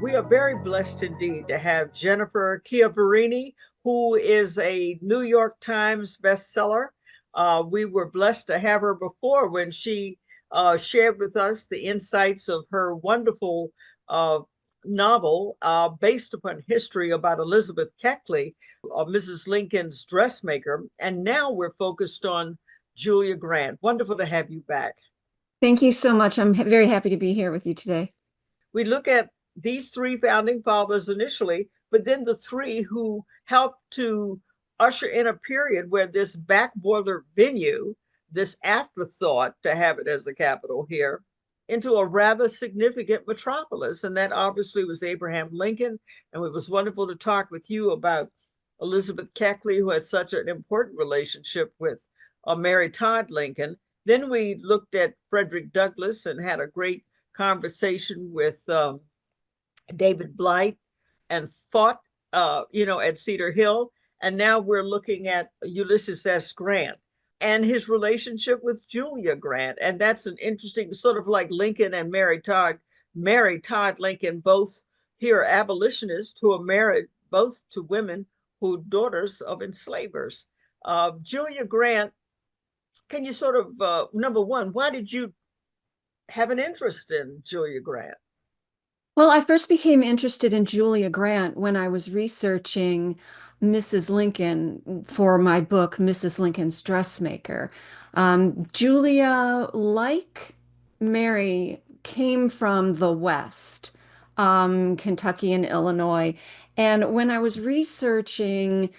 We are very blessed indeed to have Jennifer Chiaverini, who is a New York Times bestseller. We were blessed to have her before when she shared with us the insights of her wonderful uh, novel based upon history about Elizabeth Keckley, Mrs. Lincoln's dressmaker. And now we're focused on Julia Grant. Wonderful to have you back. Thank you so much. I'm very happy to be here with you today. We look at these three founding fathers initially, but then the three who helped to usher in a period where this backwater venue, this afterthought to have it as the capital here, into a rather significant metropolis. And that obviously was Abraham Lincoln. And it was wonderful to talk with you about Elizabeth Keckley, who had such an important relationship with Mary Todd Lincoln. Then we looked at Frederick Douglass and had a great conversation with David Blight and fought, at Cedar Hill. And now we're looking at Ulysses S. Grant and his relationship with Julia Grant. And that's an interesting sort of like Lincoln and Mary Todd. Mary Todd Lincoln, both here abolitionists who are married both to women who daughters of enslavers. Julia Grant, can you sort of, number one, why did you have an interest in Julia Grant? Well, I first became interested in Julia Grant when I was researching Mrs. Lincoln for my book, Mrs. Lincoln's Dressmaker. Julia, like Mary, came from the West, Kentucky and Illinois. And when I was researching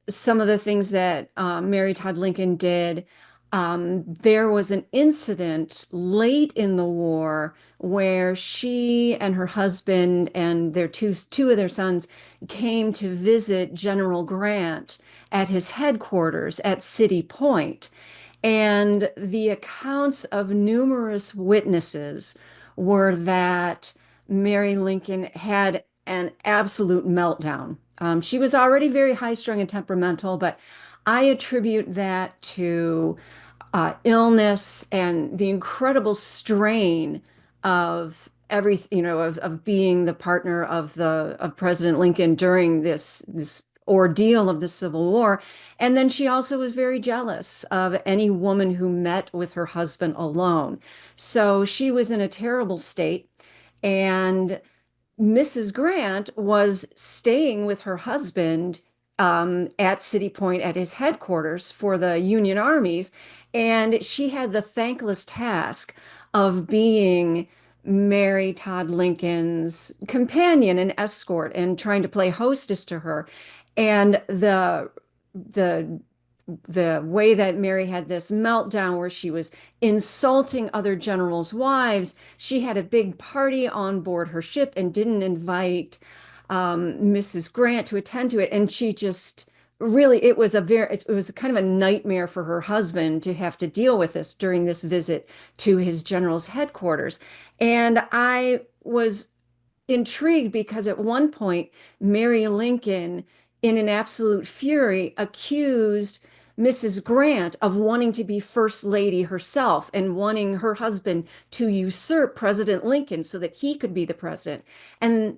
some of the things that Mary Todd Lincoln did, there was an incident late in the war where she and her husband and their two of their sons came to visit General Grant at his headquarters at City Point. And the accounts of numerous witnesses were that Mary Lincoln had an absolute meltdown. She was already very high-strung and temperamental, but I attribute that to illness and the incredible strain of everything, of being the partner of President Lincoln during this ordeal of the Civil War. And then she also was very jealous of any woman who met with her husband alone. So she was in a terrible state. And Mrs. Grant was staying with her husband at City Point at his headquarters for the Union armies. And she had the thankless task of being Mary Todd Lincoln's companion and escort and trying to play hostess to her. And the the way that Mary had this meltdown where she was insulting other generals' wives. She had a big party on board her ship and didn't invite Mrs. Grant to attend to it. And she just really, it was kind of a nightmare for her husband to have to deal with this during this visit to his general's headquarters. And I was intrigued because at one point, Mary Lincoln, in an absolute fury, accused Mrs. Grant of wanting to be First Lady herself and wanting her husband to usurp President Lincoln so that he could be the president. And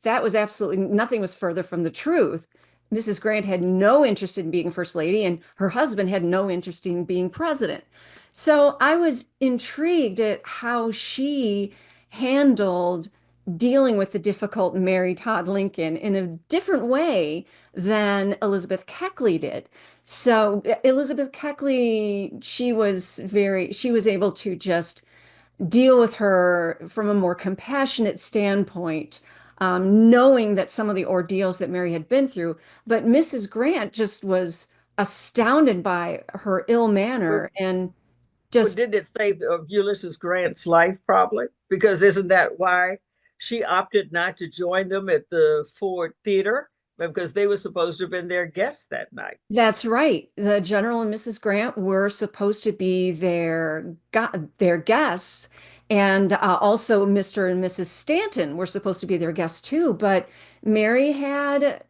that was absolutely nothing was further from the truth. Mrs. Grant had no interest in being First Lady, and her husband had no interest in being president. So I was intrigued at how she handled dealing with the difficult Mary Todd Lincoln in a different way than Elizabeth Keckley did. So Elizabeth Keckley, she was able to just deal with her from a more compassionate standpoint, knowing that some of the ordeals that Mary had been through. But Mrs. Grant just was astounded by her ill But, manner and but just didn't it save Ulysses Grant's life probably? Because isn't that why she opted not to join them at the Ford Theater? Because they were supposed to have been their guests that night. That's right. The General and Mrs. Grant were supposed to be their guests, and also Mr. and Mrs. Stanton were supposed to be their guests too. But Mary had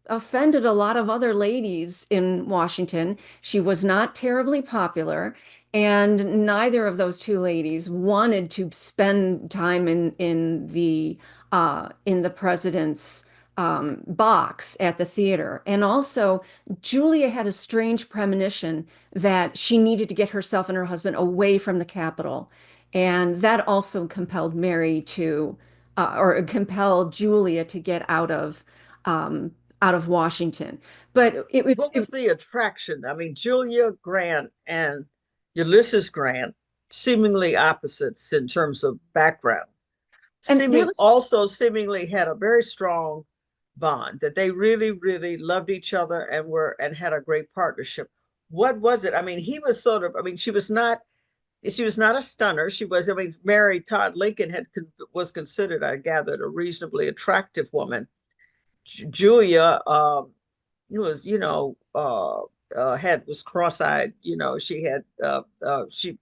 offended a lot of other ladies in Washington. She was not terribly popular, and neither of those two ladies wanted to spend time in the in the president's box at the theater. And also, Julia had a strange premonition that she needed to get herself and her husband away from the Capitol. And that also compelled Mary to, or compelled Julia to get out of Washington. But What was the attraction? I mean, Julia Grant and Ulysses Grant, seemingly opposites in terms of background, and that seeming was also seemingly had a very strong bond that they really, really loved each other and were and had a great partnership. What was it? I mean, he was sort of, I mean, she was not a stunner. She was, I mean, Mary Todd Lincoln was considered, I gathered, a reasonably attractive woman. Julia was, had was cross-eyed. She had she,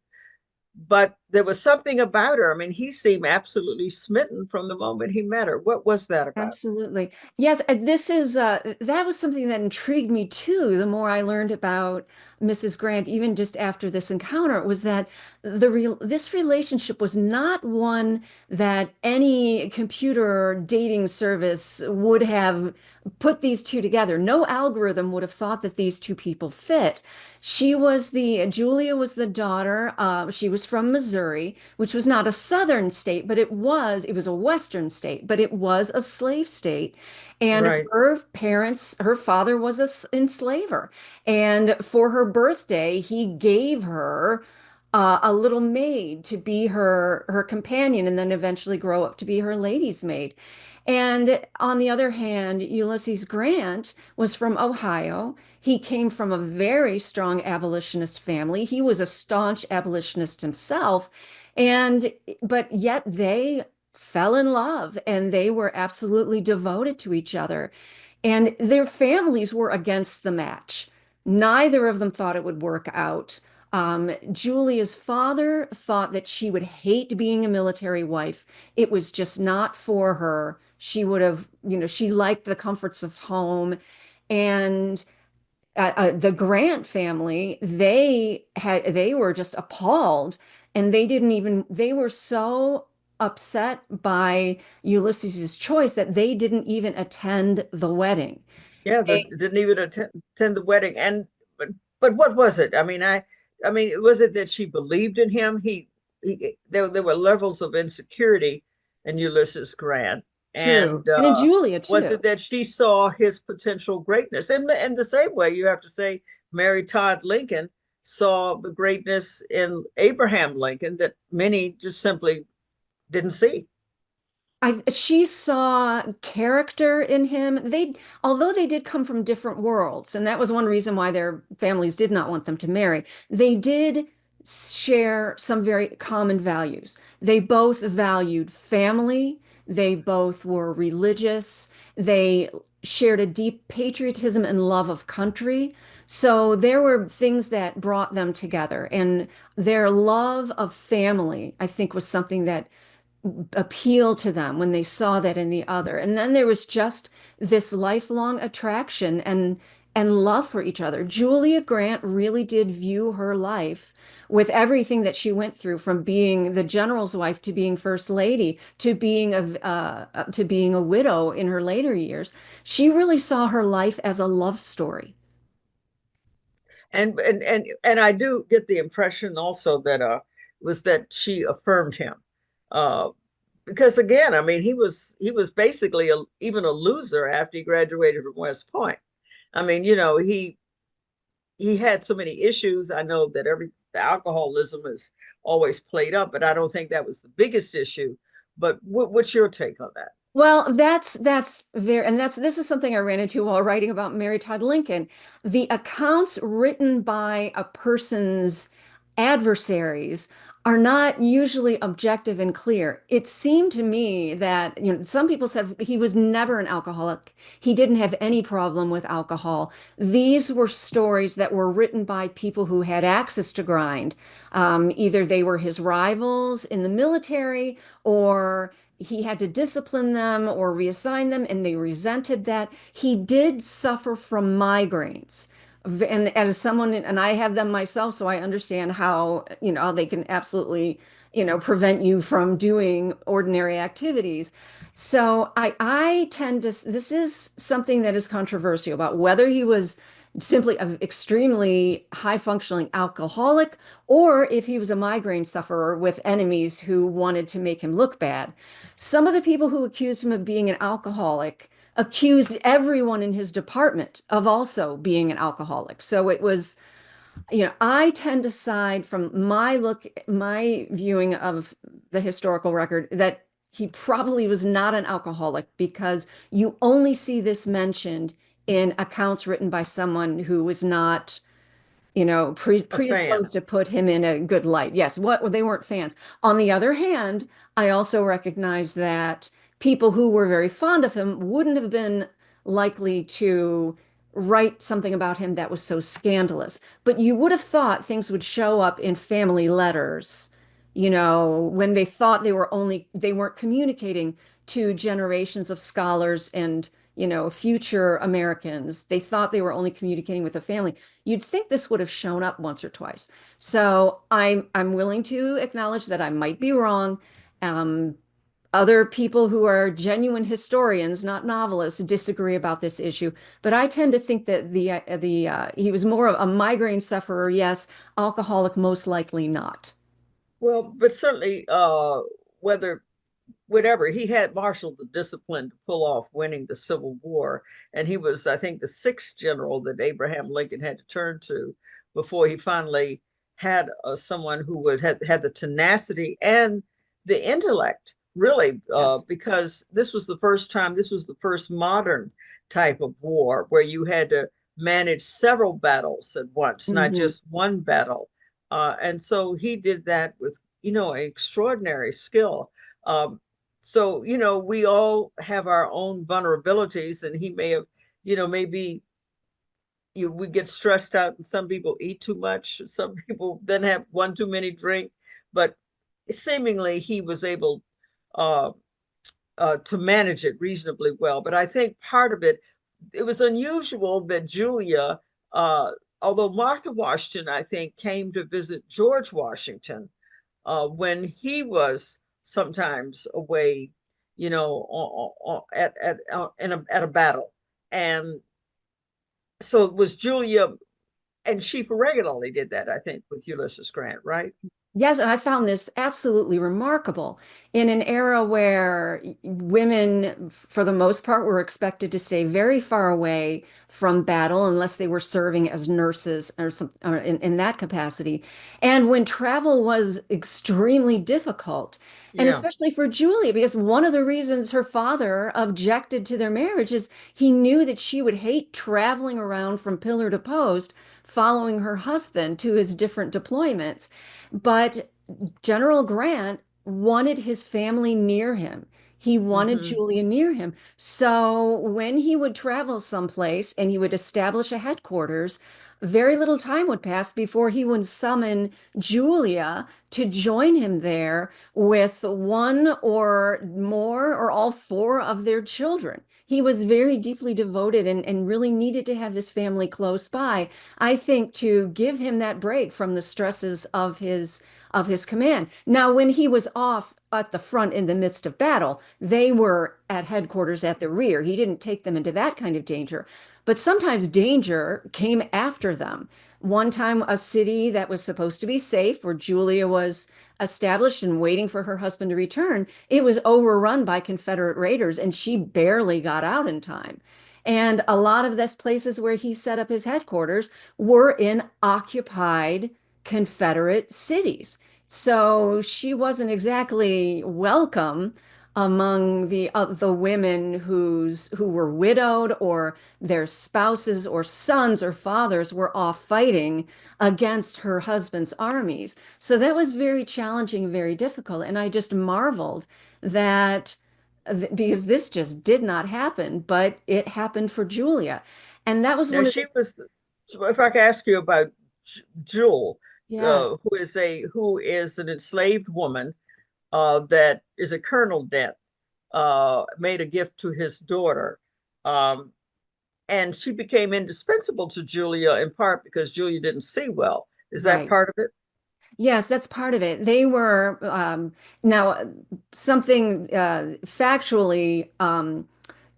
but there was something about her. I mean, he seemed absolutely smitten from the moment he met her. What was that about? absolutely. Yes, this is that was something that intrigued me too. The more I learned about Mrs. Grant, even just after this encounter, was that this relationship was not one that any computer dating service would have put these two together. No algorithm would have thought that these two people fit. Julia was the daughter. She was from Missouri, which was not a southern state, but it was a western state, but it was a slave state. And Right. her father was a enslaver. And for her birthday, he gave her a little maid to be her companion and then eventually grow up to be her lady's maid. And on the other hand, Ulysses Grant was from Ohio. He came from a very strong abolitionist family. He was a staunch abolitionist himself. And but yet they fell in love and they were absolutely devoted to each other. And their families were against the match. Neither of them thought it would work out. Julia's father thought that she would hate being a military wife. It was just not for her. She would have, she liked the comforts of home. And the Grant family, they were just appalled, and they were so upset by Ulysses's choice that they didn't even attend the wedding. Yeah, that didn't even attend the wedding. And but what was it? I mean, was it that she believed in him? There were levels of insecurity in Ulysses Grant, True. and And in Julia was too. it that she saw his potential greatness? And in the same way, you have to say Mary Todd Lincoln saw the greatness in Abraham Lincoln that many just simply didn't see. She saw character in him. Although they did come from different worlds, and that was one reason why their families did not want them to marry, they did share some very common values. They both valued family. They both were religious. They shared a deep patriotism and love of country. So there were things that brought them together, and their love of family, I think, was something that appeal to them when they saw that in the other. And then there was just this lifelong attraction and love for each other. Julia Grant really did view her life with everything that she went through, from being the general's wife to being first lady to being a widow in her later years. She really saw her life as a love story. And I do get the impression also that was that she affirmed him. Uh because again, I mean, he was basically even a loser after he graduated from West Point. I mean, he had so many issues. I know that the alcoholism is always played up, but I don't think that was the biggest issue. But what's your take on that? Well, that's very, and this is something I ran into while writing about Mary Todd Lincoln. The accounts written by a person's adversaries are not usually objective and clear. It seemed to me that, some people said he was never an alcoholic. He didn't have any problem with alcohol. These were stories that were written by people who had access to grind. Either they were his rivals in the military, or he had to discipline them or reassign them, and they resented that. He did suffer from migraines. And as someone, and I have them myself, so I understand how, they can absolutely, prevent you from doing ordinary activities. So I tend to, this is something that is controversial about whether he was simply an extremely high functioning alcoholic or if he was a migraine sufferer with enemies who wanted to make him look bad. Some of the people who accused him of being an alcoholic accused everyone in his department of also being an alcoholic. So it was, I tend to side from my viewing of the historical record that he probably was not an alcoholic because you only see this mentioned in accounts written by someone who was not A fan. predisposed to put him in a good light. Yes, what they weren't fans. On the other hand, I also recognize that people who were very fond of him wouldn't have been likely to write something about him that was so scandalous. But you would have thought things would show up in family letters, when they thought they weren't communicating to generations of scholars and, future Americans. They thought they were only communicating with the family. You'd think this would have shown up once or twice. So I'm willing to acknowledge that I might be wrong. Um, Other people who are genuine historians, not novelists, disagree about this issue. But I tend to think that the he was more of a migraine sufferer, yes, alcoholic, most likely not. Well, but certainly, whether whatever, he had marshaled the discipline to pull off winning the Civil War, and he was, I think, the sixth general that Abraham Lincoln had to turn to before he finally had someone who would had the tenacity and the intellect, really, Yes. because this was the first modern type of war where you had to manage several battles at once, not Hmm. just one battle. And so he did that with, extraordinary skill. Um, so, we all have our own vulnerabilities, and he may have, maybe we get stressed out, and some people eat too much, some people then have one too many drink, but seemingly he was able uh, to manage it reasonably well. But I think part of it, it was unusual that Julia, uh, although Martha Washington, I think, came to visit George Washington when he was sometimes away, at a battle, and so it was Julia, and she regularly did that. I think with Ulysses Grant, right? Yes, and I found this absolutely remarkable in an era where women, for the most part, were expected to stay very far away from battle unless they were serving as nurses or in that capacity. And when travel was extremely difficult, and Yeah. especially for Julia, because one of the reasons her father objected to their marriage is he knew that she would hate traveling around from pillar to post, following her husband to his different deployments. But General Grant wanted his family near him. He wanted Mm-hmm. Julia near him. So when he would travel someplace and he would establish a headquarters, very little time would pass before he would summon Julia to join him there with one or more or all four of their children. He was very deeply devoted and really needed to have his family close by, I think, to give him that break from the stresses of his command. Now, when he was off at the front in the midst of battle, they were at headquarters at the rear. He didn't take them into that kind of danger. But sometimes danger came after them. One time, a city that was supposed to be safe, where Julia was established and waiting for her husband to return, it was overrun by Confederate raiders, and she barely got out in time. And a lot of those places where he set up his headquarters were in occupied Confederate cities. So she wasn't exactly welcome among the women who were widowed or their spouses or sons or fathers were off fighting against her husband's armies. So that was very challenging, very difficult. And I just marveled that because this just did not happen, but it happened for Julia. And that was Now one of she the, was. If I could ask you about Jule, yes. who is an enslaved woman that is a Colonel Dent, made a gift to his daughter. Um, and she became indispensable to Julia in part because Julia didn't see well. Is that Right. part of it? Yes, that's part of it. They were now something factually.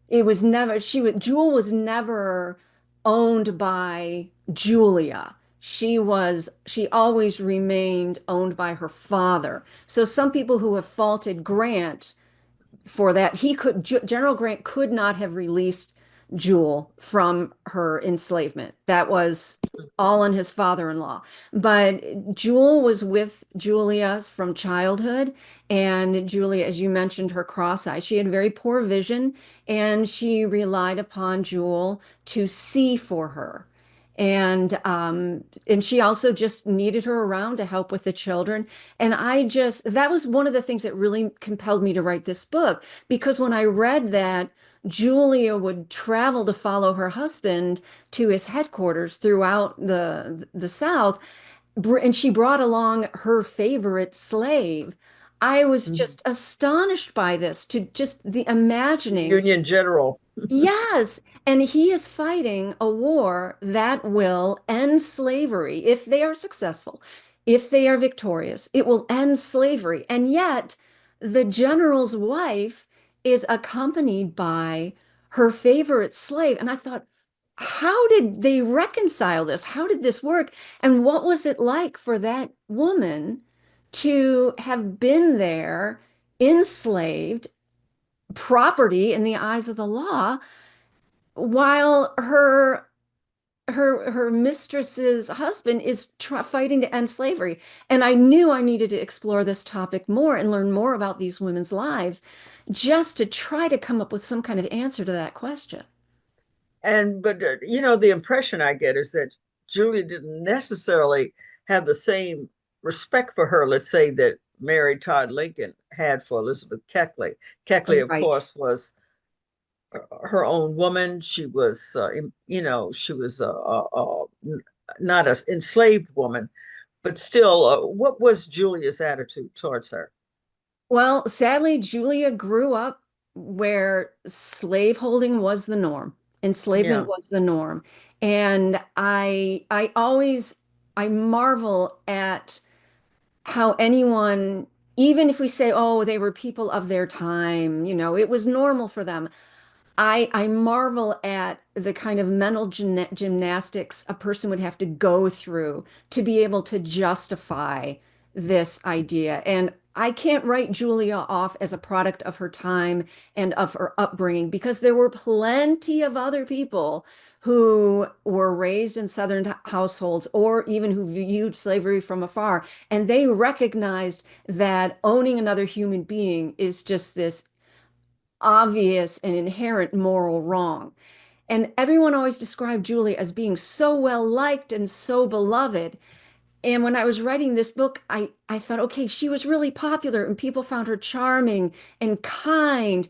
It was never Jule was never owned by Julia. She always remained owned by her father. So some people who have faulted Grant for that. General Grant could not have released Jule from her enslavement. That was all on his father-in-law. But Jule was with Julia from childhood, and Julia, as you mentioned, her cross-eye. She had very poor vision, and she relied upon Jule to see for her. And she also just needed her around to help with the children. And that was one of the things that really compelled me to write this book, because when I read that Julia would travel to follow her husband to his headquarters throughout the South, and she brought along her favorite slave, I was Mhm. just astonished by this, to just the imagining. Union General. Yes, and he is fighting a war that will end slavery if they are successful, if they are victorious. It will end slavery. And yet, the general's wife is accompanied by her favorite slave. And I thought, how did they reconcile this? How did this work? And what was it like for that woman to have been there, enslaved, property in the eyes of the law? While her mistress's husband is fighting to end slavery. And I knew I needed to explore this topic more and learn more about these women's lives, just to try to come up with some kind of answer to that question. And but you know, the impression I get is that Julia didn't necessarily have the same respect for her, let's say, that Mary Todd Lincoln had for Elizabeth Keckley. Keckley, of Right. course, was her own woman. She was, she was not an enslaved woman, but still, what was Julia's attitude towards her? Well, sadly, Julia grew up where slaveholding was the norm. Enslavement Yeah. was the norm. And I marvel at how anyone, even if we say, oh, they were people of their time, it was normal for them. I marvel at the kind of mental gymnastics a person would have to go through to be able to justify this idea. And I can't write Julia off as a product of her time and of her upbringing, because there were plenty of other people who were raised in Southern households, or even who viewed slavery from afar, and they recognized that owning another human being is just this obvious and inherent moral wrong. And everyone always described Julie as being so well liked and so beloved. And when I was writing this book, I thought, okay, she was really popular and people found her charming and kind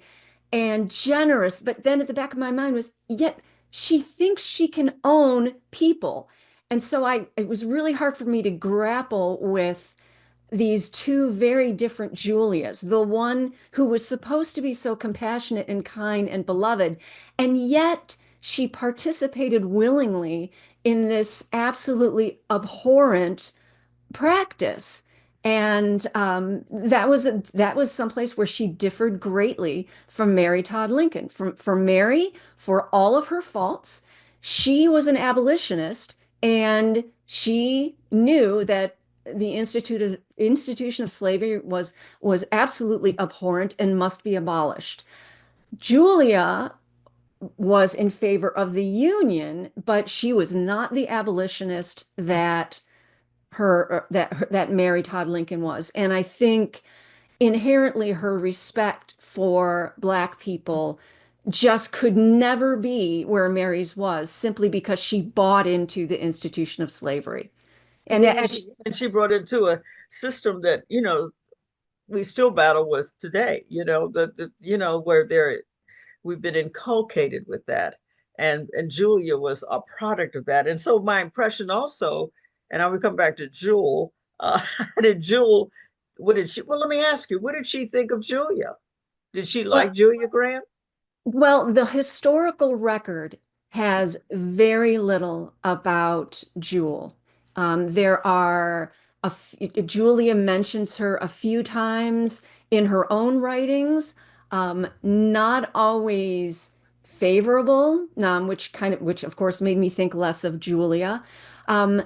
and generous. But then at the back of my mind was, yet she thinks she can own people. And so it was really hard for me to grapple with these two very different Julias, the one who was supposed to be so compassionate and kind and beloved, and yet she participated willingly in this absolutely abhorrent practice. And that was someplace where she differed greatly from Mary Todd Lincoln. For Mary, for all of her faults, she was an abolitionist, and she knew that the institution of slavery was absolutely abhorrent and must be abolished. Julia was in favor of the Union, but she was not the abolitionist that Mary Todd Lincoln was. And I think inherently her respect for Black people just could never be where Mary's was, simply because she bought into the institution of slavery. And as And she brought into a system that, we still battle with today, where we've been inculcated with that. And Julia was a product of that. And so my impression also, and I would come back to Jule, did Jule, what did she, well, let me ask you, what did she think of Julia? Did she like well, Julia Grant? well, the historical record has very little about Jule. There are Julia mentions her a few times in her own writings, not always favorable, which of course made me think less of Julia. Um,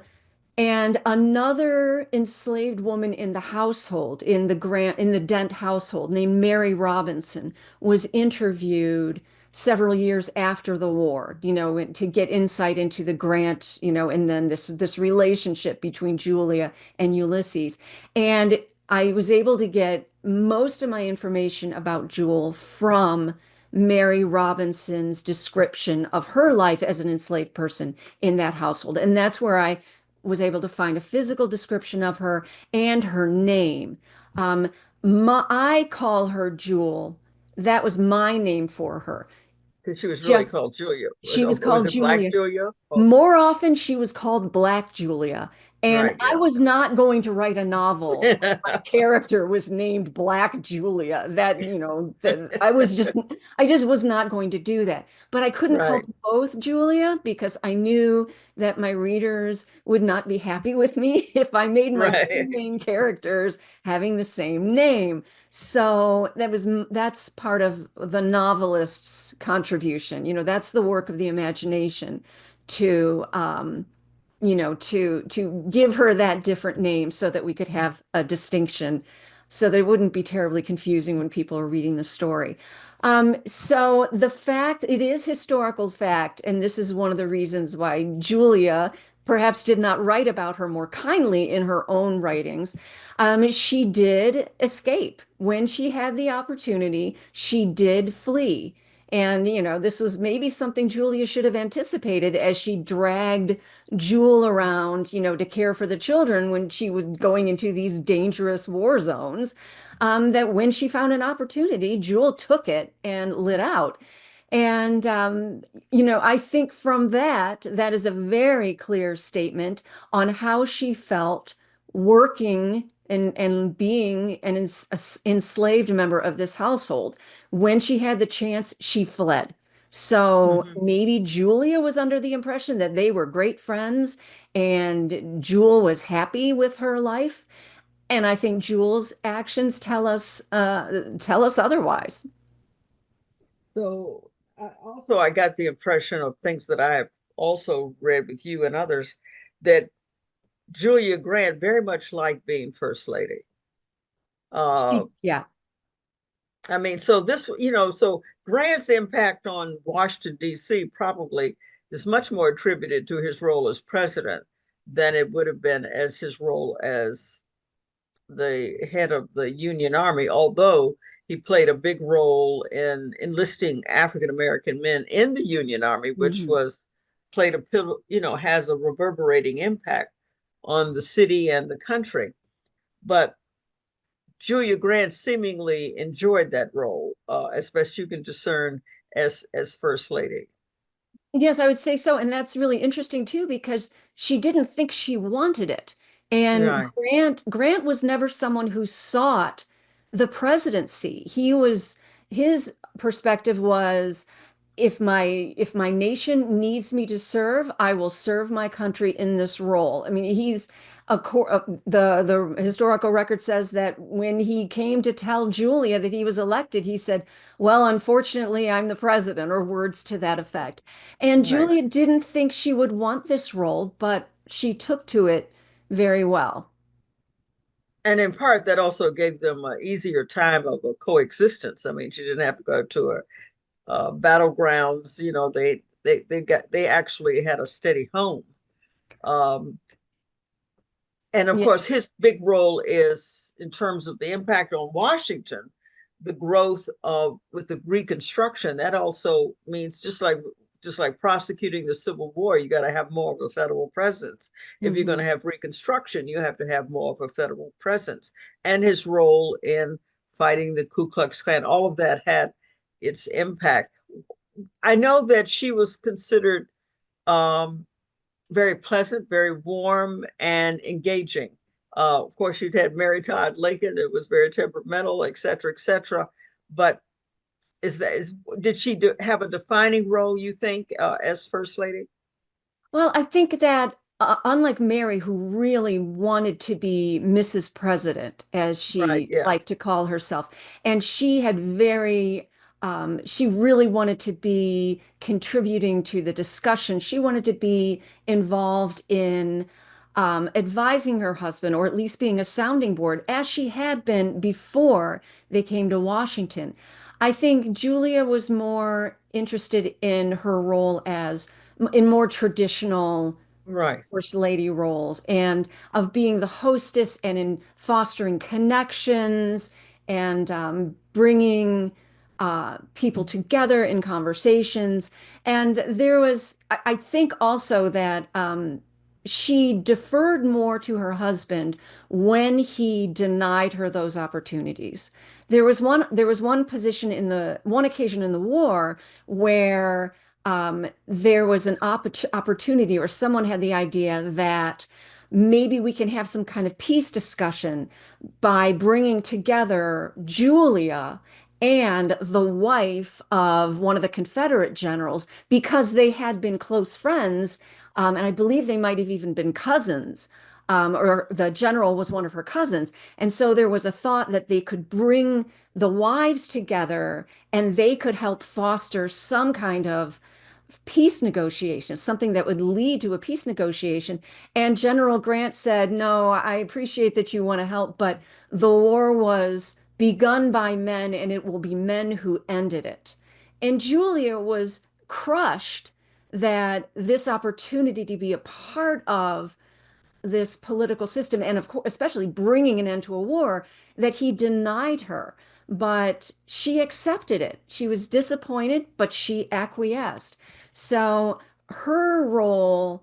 and another enslaved woman in the household, in the Dent household, named Mary Robinson, was interviewed several years after the war, to get insight into the Grant, and then this relationship between Julia and Ulysses. And I was able to get most of my information about Jule from Mary Robinson's description of her life as an enslaved person in that household. And that's where I was able to find a physical description of her and her name. Um, I call her Jule. That was my name for her. Because she was really Just called Julia. She was Was called it Black Julia. Julia? Oh, More often, she was called Black Julia. And right, I yeah. was not going to write a novel where my character was named Black Julia. I just was not going to do that. But I couldn't call Right, them both Julia because I knew that my readers would not be happy with me if I made my two right. main characters having the same name. So that's part of the novelist's contribution. That's the work of the imagination to to give her that different name so that we could have a distinction, so that it wouldn't be terribly confusing when people are reading the story. So the fact it is historical fact, and this is one of the reasons why Julia perhaps did not write about her more kindly in her own writings. She did escape when she had the opportunity. She did flee. And, this was maybe something Julia should have anticipated as she dragged Jule around, to care for the children when she was going into these dangerous war zones. That when she found an opportunity, Jule took it and lit out. And, I think from that is a very clear statement on how she felt working and being an enslaved member of this household. When she had the chance, she fled. So Mhm. maybe Julia was under the impression that they were great friends and Jule was happy with her life. And I think Jule's actions tell us otherwise. So also, I got the impression of things that I have also read with you and others that Julia Grant very much liked being First Lady. Uh, Yeah. I mean, so so Grant's impact on Washington, D.C. probably is much more attributed to his role as president than it would have been as his role as the head of the Union Army, although he played a big role in enlisting African American men in the Union Army, which Mhm. was played a has a reverberating impact on the city and the country. But Julia Grant seemingly enjoyed that role, as best you can discern as First Lady. Yes, I would say so. And that's really interesting too, because she didn't think she wanted it. And Right, Grant was never someone who sought the presidency. His perspective was, if my nation needs me to serve, I will serve my country in this role. I mean, the historical record says that when he came to tell Julia that he was elected, he said, "Well, unfortunately, I'm the president," or words to that effect. And right. Julia didn't think she would want this role, but she took to it very well. And in part, that also gave them an easier time of a coexistence. I mean, she didn't have to go to battlegrounds. They actually had a steady home. Um, and of course, Yes. his big role is in terms of the impact on Washington, the growth of with the Reconstruction. That also means just like prosecuting the Civil War, you got to have more of a federal presence. If you're going Hmm. to have Reconstruction, you have to have more of a federal presence. And his role in fighting the Ku Klux Klan, all of that had its impact. I know that she was considered um, very pleasant, very warm, and engaging. Of course, you'd had Mary Todd Lincoln. It was very temperamental, et cetera, et cetera. But is did she have a defining role, you think, as First Lady? Well, I think that unlike Mary, who really wanted to be Mrs. President, as Right, she yeah. liked to call herself, and she really wanted to be contributing to the discussion. She wanted to be involved in advising her husband, or at least being a sounding board, as she had been before they came to Washington. I think Julia was more interested in her role as in more traditional Right. first lady roles and of being the hostess and in fostering connections and bringing people together in conversations. And there was, I think also that she deferred more to her husband when he denied her those opportunities. There was one position in the one occasion in the war where there was an opportunity, or someone had the idea that maybe we can have some kind of peace discussion by bringing together Julia and the wife of one of the Confederate generals because they had been close friends, and I believe they might have even been cousins. Or the general was one of her cousins. And so there was a thought that they could bring the wives together and they could help foster some kind of peace negotiation, something that would lead to a peace negotiation. And General Grant said, "No, I appreciate that you want to help, but the war was begun by men and it will be men who ended it." And Julia was crushed that this opportunity to be a part of this political system, and of course, especially bringing an end to a war, that he denied her. But she accepted it. She was disappointed, but she acquiesced. So her role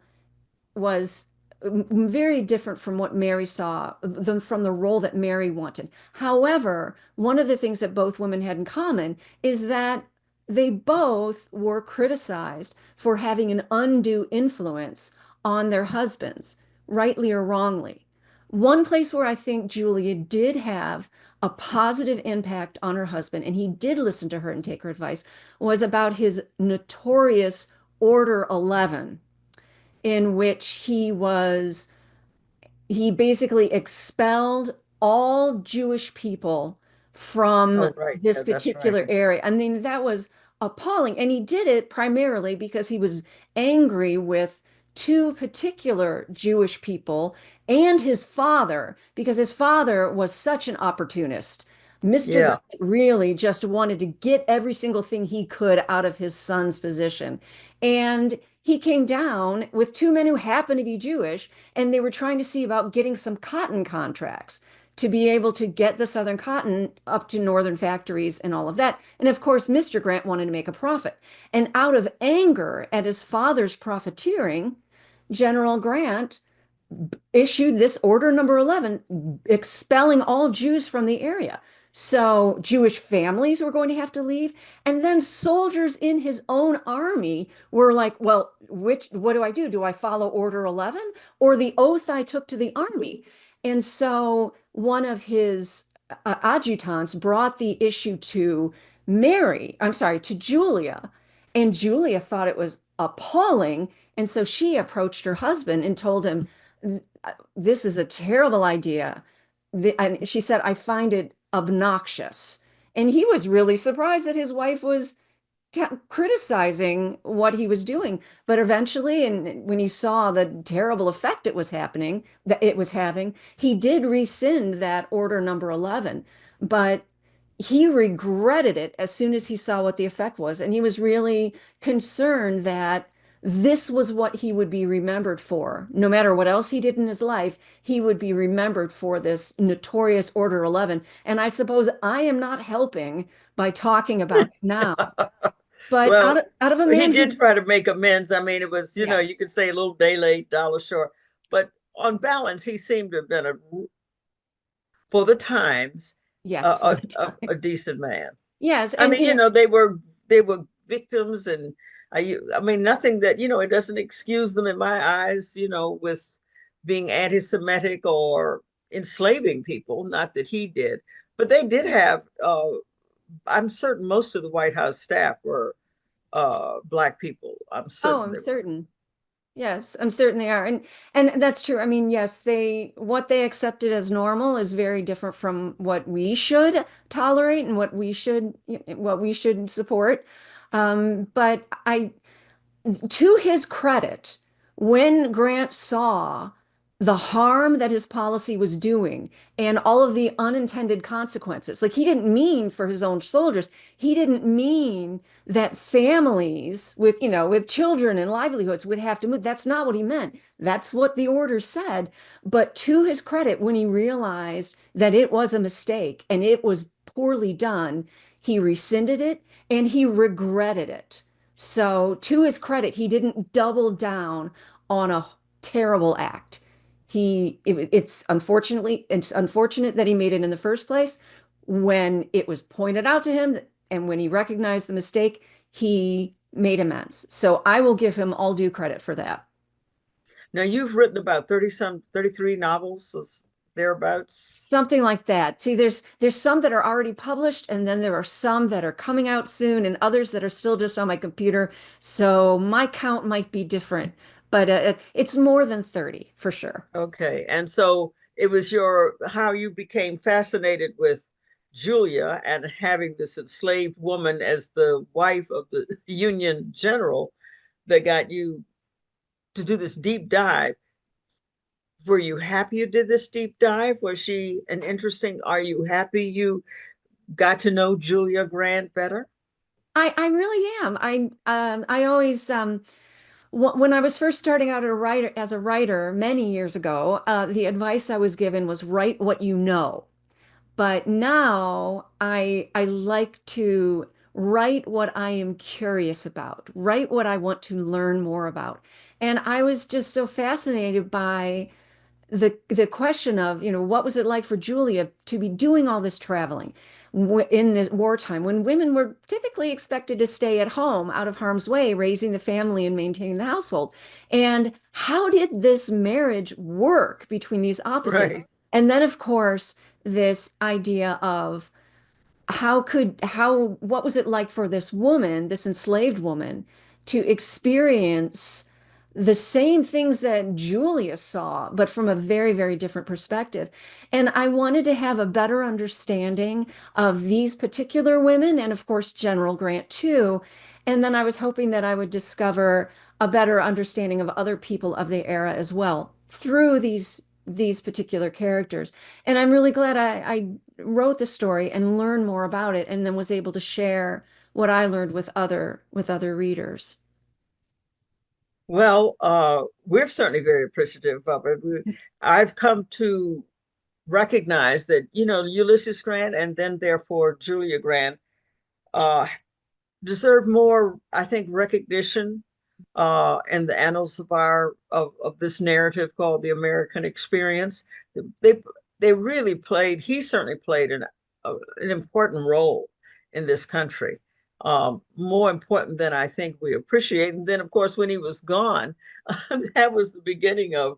was very different from what Mary saw, from the role that Mary wanted. However, one of the things that both women had in common is that they both were criticized for having an undue influence on their husbands, rightly or wrongly. One place where I think Julia did have a positive impact on her husband, and he did listen to her and take her advice, was about his notorious Order 11, in which he basically expelled all Jewish people from Oh, right. this Yeah, that's right. particular area. I mean, that was appalling. And he did it primarily because he was angry with two particular Jewish people and his father, because his father was such an opportunist. Mr. Yeah. Grant really just wanted to get every single thing he could out of his son's position. And he came down with two men who happened to be Jewish, and they were trying to see about getting some cotton contracts to be able to get the Southern cotton up to northern factories and all of that. And of course, Mr. Grant wanted to make a profit. And out of anger at his father's profiteering, General Grant issued this order number 11, expelling all Jews from the area. So Jewish families were going to have to leave. And then soldiers in his own army were like, well, what do I do? Do I follow Order 11 or the oath I took to the army? And so one of his adjutants brought the issue to to Julia. And Julia thought it was appalling. And so she approached her husband and told him, "This is a terrible idea." And she said, "I find it obnoxious." And he was really surprised that his wife was criticizing what he was doing. But eventually, and when he saw the terrible effect that it was having, he did rescind that order number 11. But he regretted it as soon as he saw what the effect was. And he was really concerned that this was what he would be remembered for. No matter what else he did in his life, he would be remembered for this notorious Order 11. And I suppose I am not helping by talking about it now. But Well, out of a he man did who, try to make amends. I mean, it was, you yes, could say a little day late, dollar short, but on balance, he seemed to have been for the times, yes, for the a time. decent man. Yes, I and mean, they were victims, and I mean, nothing that it doesn't excuse them in my eyes, with being anti-Semitic or enslaving people. Not that he did, but they did have I'm certain most of the White House staff were Black people. I'm Oh, certain I'm they were. certain. Yes, I'm certain they are. And that's true. I mean, yes, they what they accepted as normal is very different from what we should tolerate and what we should support. But I to his credit, when Grant saw the harm that his policy was doing and all of the unintended consequences, like he didn't mean for his own soldiers, he didn't mean that families with, with children and livelihoods would have to move. That's not what he meant. That's what the order said. But to his credit, when he realized that it was a mistake and it was poorly done, he rescinded it and he regretted it. So, to his credit, he didn't double down on a terrible act. It's unfortunate that he made it in the first place. When it was pointed out to him and when he recognized the mistake, he made amends. So I will give him all due credit for that. Now you've written about 30 some 33 novels, so thereabouts. Something like that. See, there's some that are already published, and then there are some that are coming out soon, and others that are still just on my computer. So my count might be different, but it's more than 30 for sure. Okay. And so it was your how you became fascinated with Julia and having this enslaved woman as the wife of the Union general that got you to do this deep dive. Were you happy you did this deep dive? Was she an interesting? Are you happy you got to know Julia Grant better? I really am. I always when I was first starting out as a writer many years ago, the advice I was given was write what you know. But now I like to write what I am curious about, write what I want to learn more about. And I was just so fascinated by the question of, what was it like for Julia to be doing all this traveling in this wartime when women were typically expected to stay at home out of harm's way, raising the family and maintaining the household. And how did this marriage work between these opposites? Right. And then, of course, this idea of what was it like for this woman, this enslaved woman, to experience the same things that Julia saw, but from a very, very different perspective. And I wanted to have a better understanding of these particular women and, of course, General Grant too. And then I was hoping that I would discover a better understanding of other people of the era as well through these particular characters. And I'm really glad I wrote the story and learned more about it, and then was able to share what I learned with other readers. Well, we're certainly very appreciative of it. I've come to recognize that, Ulysses Grant and then therefore Julia Grant uh, deserve more, I think, recognition in the annals of of this narrative called the American Experience. They they really played. He certainly played an important role in this country, more important than I think we appreciate. And then, of course, when he was gone, that was the beginning of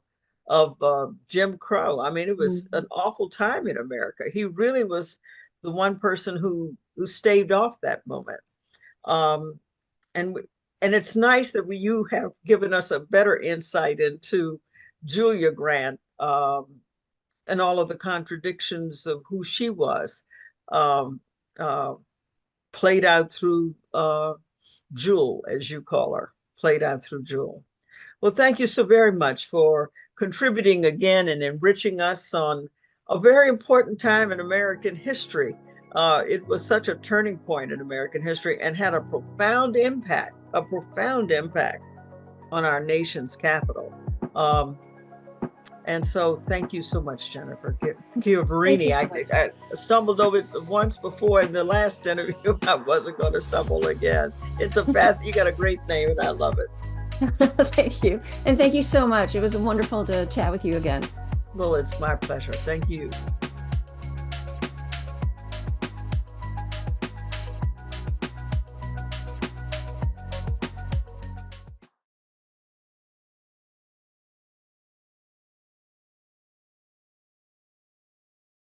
Jim Crow. I mean, it was Mhm. an awful time in America. He really was the one person who staved off that moment. Um, and and it's nice that you have given us a better insight into Julia Grant, and all of the contradictions of who she was, um, uh, played out through Jule, as you call her, played out through Jule. Well, thank you so very much for contributing again and enriching us on a very important time in American history. It was such a turning point in American history and had a profound impact on our nation's capital. Um, and so thank you so much, Jennifer Thank you Chiaverini. so much. I stumbled over it once before in the last interview. I wasn't going to stumble again. You got a great name and I love it. Thank you. And thank you so much. It was wonderful to chat with you again. Well, it's my pleasure. Thank you.